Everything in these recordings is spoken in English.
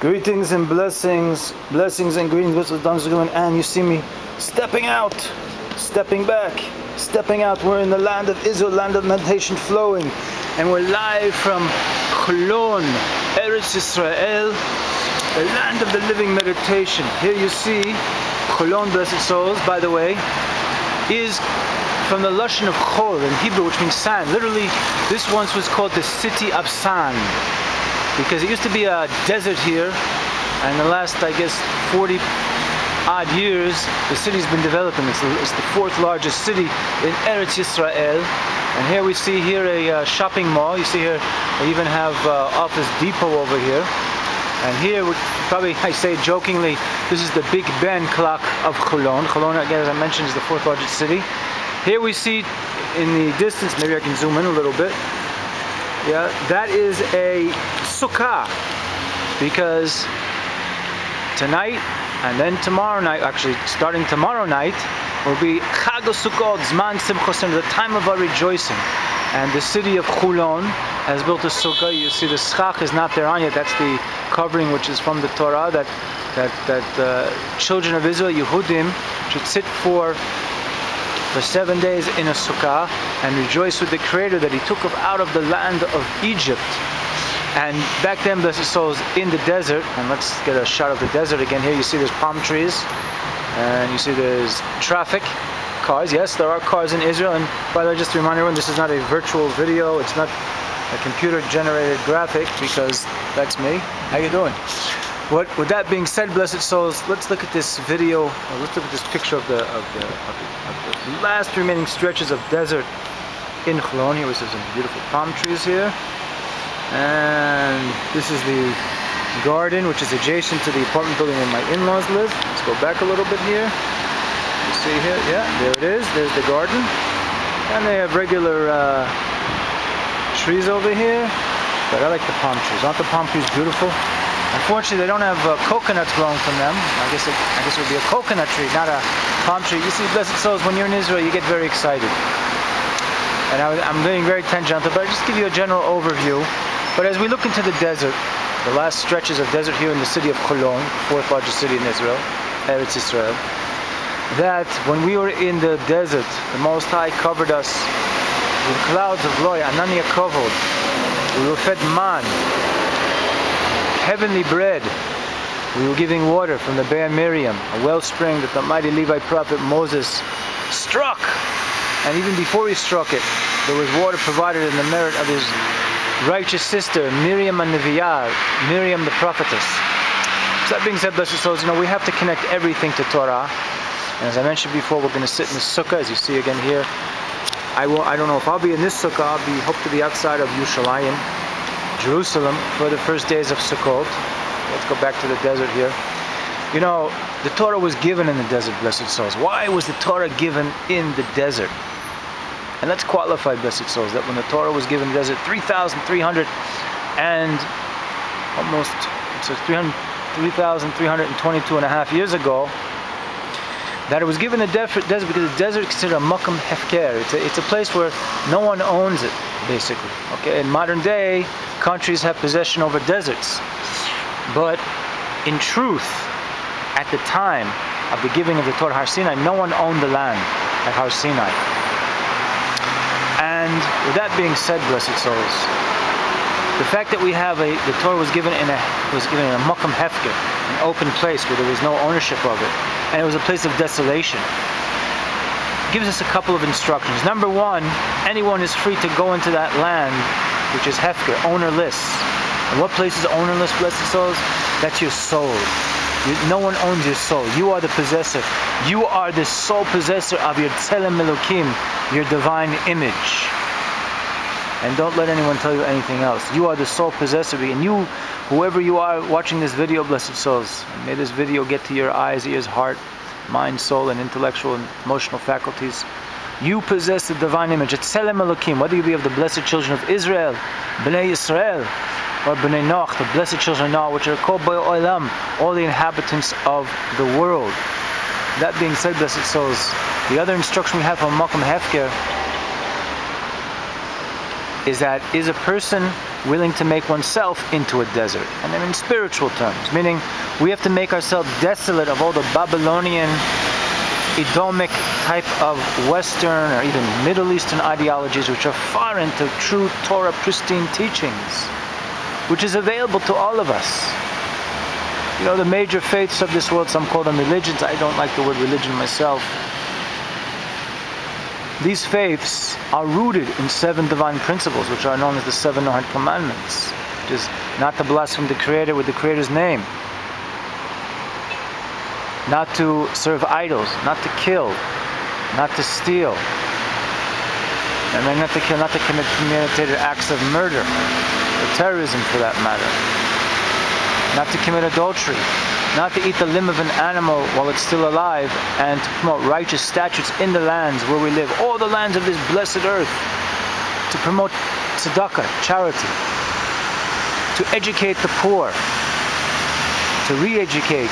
Greetings and blessings, blessings and greetings, and you see me stepping out, stepping back, stepping out. We're in the land of Israel, land of meditation flowing, and we're live from Holon, Eretz Israel, the land of the living meditation. Here you see Holon, blessed souls, by the way, is from the Lashon of Chol in Hebrew, which means sand. Literally, this once was called the city of sand, because it used to be a desert here, and the last, I guess, 40 odd years, the city's been developing. It's the fourth largest city in Eretz Israel. And here we see here a shopping mall. You see here, they even have Office Depot over here. And here, probably I say jokingly, this is the Big Ben clock of Holon. Holon, again, as I mentioned, is the fourth largest city. Here we see in the distance, maybe I can zoom in a little bit. Yeah, that is a sukkah, because tonight and then tomorrow night, actually starting tomorrow night, will be Chag Sukkot, Zman Simchosim, the time of our rejoicing. And the city of Holon has built a sukkah. You see the schach is not there on yet. That's the covering which is from the Torah, that children of Israel, Yehudim, should sit for 7 days in a sukkah and rejoice with the Creator that He took us out of the land of Egypt. And back then, blessed souls, in the desert, and let's get a shot of the desert again. Here you see there's palm trees, and you see there's traffic, cars. Yes, there are cars in Israel. And by the way, just to remind everyone, this is not a virtual video. It's not a computer-generated graphic, because that's me. How you doing? With that being said, blessed souls, let's look at this video. Let's look at this picture of the last remaining stretches of desert in Holon. Here we see some beautiful palm trees here, and this is the garden, which is adjacent to the apartment building where my in-laws live. Let's go back a little bit here. You see here, yeah, there it is. There's the garden, and they have regular trees over here. But I like the palm trees. Aren't the palm trees beautiful? Unfortunately, they don't have coconuts growing from them. I guess it would be a coconut tree, not a palm tree. You see, blessed souls, when you're in Israel, you get very excited. And I'm getting very tangential, but I'll just give you a general overview. But as we look into the desert, the last stretches of desert here in the city of Holon, the fourth largest city in Israel, Eretz Israel, that when we were in the desert, the Most High covered us with clouds of glory, Anania Kovod. We were fed man, heavenly bread. We were giving water from the Be'er Miriam, a wellspring that the mighty Levite prophet Moses struck. And even before he struck it, there was water provided in the merit of his righteous sister, Miriam and Neviah, Miriam the prophetess. So that being said, blessed souls, we have to connect everything to Torah. And as I mentioned before, we're going to sit in the sukkah, as you see again here. I don't know if I'll be in this sukkah. Hope to be outside of Yerushalayim, Jerusalem, for the first days of Sukkot. Let's go back to the desert here. The Torah was given in the desert, blessed souls. Why was the Torah given in the desert? And let's qualify, blessed souls, that when the Torah was given in the desert 3,300 and almost, so 3,322 and a half years ago, that it was given in the desert because the desert is considered a makam hefker. It's a place where no one owns it, basically. Okay, in modern day, countries have possession over deserts. But in truth, at the time of the giving of the Torah Har Sinai, no one owned the land at Har Sinai. And with that being said, blessed souls, the fact that we have the Torah was given in a makam hefker, an open place where there was no ownership of it, and it was a place of desolation, gives us a couple of instructions. Number one, anyone is free to go into that land, which is hefker, ownerless. And what place is ownerless, blessed souls? That's your soul. No one owns your soul. You are the possessor. You are the sole possessor of your Tzelem Elokim, your divine image. And don't let anyone tell you anything else. You are the sole possessor. And you, whoever you are watching this video, blessed souls, may this video get to your eyes, ears, heart, mind, soul, and intellectual and emotional faculties. You possess the divine image. It's Tzelem Elokim. Whether you be of the blessed children of Israel, Bnei Yisrael, or Bnei Noach, the blessed children of Noah, which are called by Olam, all the inhabitants of the world. That being said, blessed souls, the other instruction we have from Makam Hefker is that is a person willing to make oneself into a desert. And then in spiritual terms, meaning we have to make ourselves desolate of all the Babylonian, Edomic type of Western or even Middle Eastern ideologies which are foreign to true Torah pristine teachings, which is available to all of us. You know, the major faiths of this world, some call them religions. I don't like the word religion myself. These faiths are rooted in 7 divine principles, which are known as the 7 Noahide commandments, which is not to blaspheme the Creator with the Creator's name, not to serve idols, not to kill, not to steal, and then not to kill, not to commit premeditated acts of murder, or terrorism for that matter, not to commit adultery, not to eat the limb of an animal while it's still alive, and to promote righteous statutes in the lands where we live, all the lands of this blessed earth, to promote tzedakah, charity, to educate the poor, to re-educate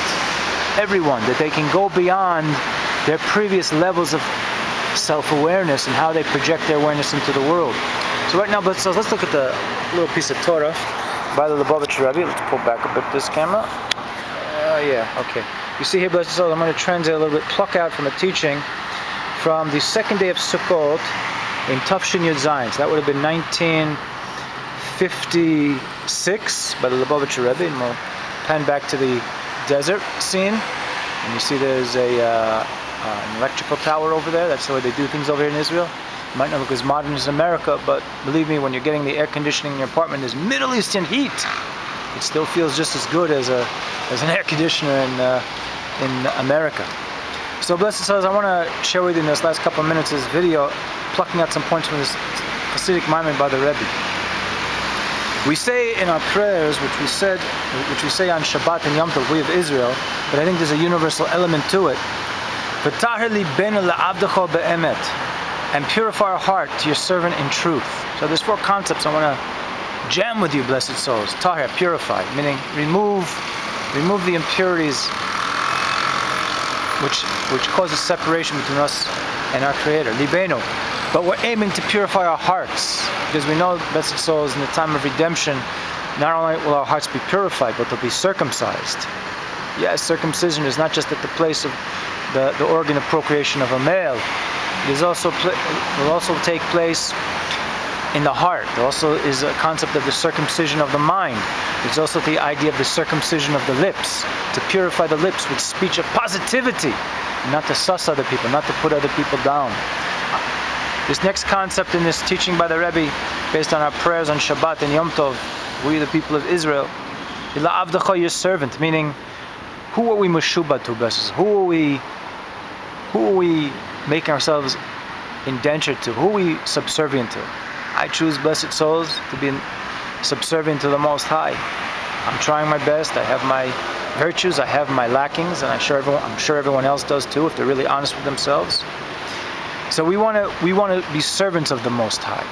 everyone, that they can go beyond their previous levels of self-awareness and how they project their awareness into the world. So right now, let's look at the little piece of Torah by the Lubavitcher Rebbe. Let's pull back a bit this camera. Yeah, okay. You see here, blessed souls, I'm going to translate a little bit, pluck out from a teaching from the second day of Sukkot in Tafshin Yud Zayin. So that would have been 1956 by the Lubavitcher Rebbe. And we'll pan back to the desert scene. And you see there's an electrical tower over there. That's the way they do things over here in Israel. It might not look as modern as America, but believe me, when you're getting the air conditioning in your apartment, there's Middle Eastern heat. It still feels just as good as an air conditioner in America. So blessed souls, I want to share with you in this last couple of minutes this video, plucking out some points from this Hasidic Maimon by the Rebbe. We say in our prayers, which we say on Shabbat and Yom Tov, we of Israel, but I think there's a universal element to it. V'tahir libenu le'avdecha be'emet, and purify our heart to your servant in truth. So there's 4 concepts I want to jam with you, blessed souls. Tahir, purify, meaning remove the impurities which causes separation between us and our Creator. Libenu. But we're aiming to purify our hearts, because we know, blessed souls, in the time of redemption, not only will our hearts be purified, but they'll be circumcised. Yes, circumcision is not just at the place of the organ of procreation of a male. It will also take place in the heart. There also is a concept of the circumcision of the mind. There's also the idea of the circumcision of the lips, to purify the lips with speech of positivity, not to suss other people, not to put other people down. This next concept in this teaching by the Rebbe, based on our prayers on Shabbat and Yom Tov, we the people of Israel, Ila avdecha, your servant, meaning, who are we meshubah to, blessed? Who are we making ourselves indentured to? Who are we subservient to? I choose, blessed souls, to be subservient to the Most High. I'm trying my best. I have my virtues, I have my lackings, and I'm sure everyone else does too, if they're really honest with themselves. So we want to be servants of the Most High.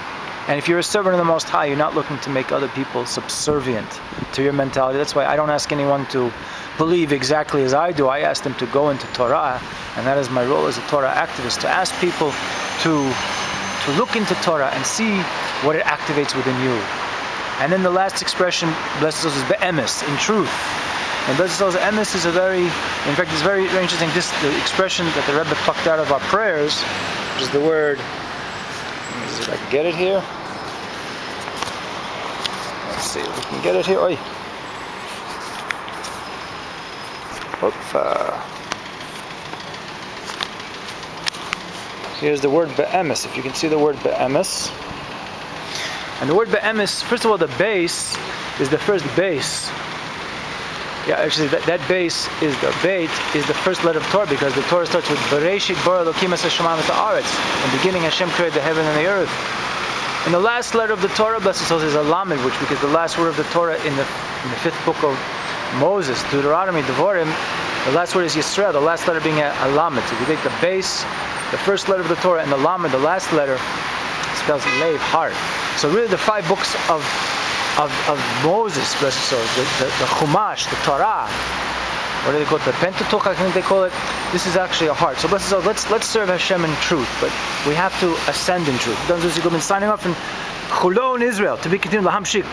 And if you're a servant of the Most High, you're not looking to make other people subservient to your mentality. That's why I don't ask anyone to believe exactly as I do. I ask them to go into Torah, and that is my role as a Torah activist, to ask people to look into Torah and see what it activates within you. And then the last expression, blessed souls, is be'emes, in truth. And blessed souls, emes is in fact, it's very, very interesting. The expression that the Rebbe plucked out of our prayers, which is the word, let me see if I can get it here. Let's see if we can get it here. Oi. Here's the word be'emes, if you can see the word be'emes. And the word be'emes, first of all, the base is the first base. Yeah, actually, that base is the bait, is the first letter of Torah, because the Torah starts with Bereshit bara Elokim es hashamayim v'ha'aretz. In the beginning, Hashem created the heaven and the earth. And the last letter of the Torah, blessed souls, is a lamed, which, because the last word of the Torah in the 5th book of Moses, Deuteronomy, Devarim, the last word is Yisrael, the last letter being a lamed. So if you take the base, the first letter of the Torah, and the lamed, the last letter, spells lev, heart. So really the 5 books of Moses, blessed souls, the Chumash, the Torah, what do they call it, the Pentateuch, I think they call it, this is actually a heart. So blessed souls, let's serve Hashem in truth, but we have to ascend in truth. We've been signing up in Holon, Israel, to be continued, Lahamshik.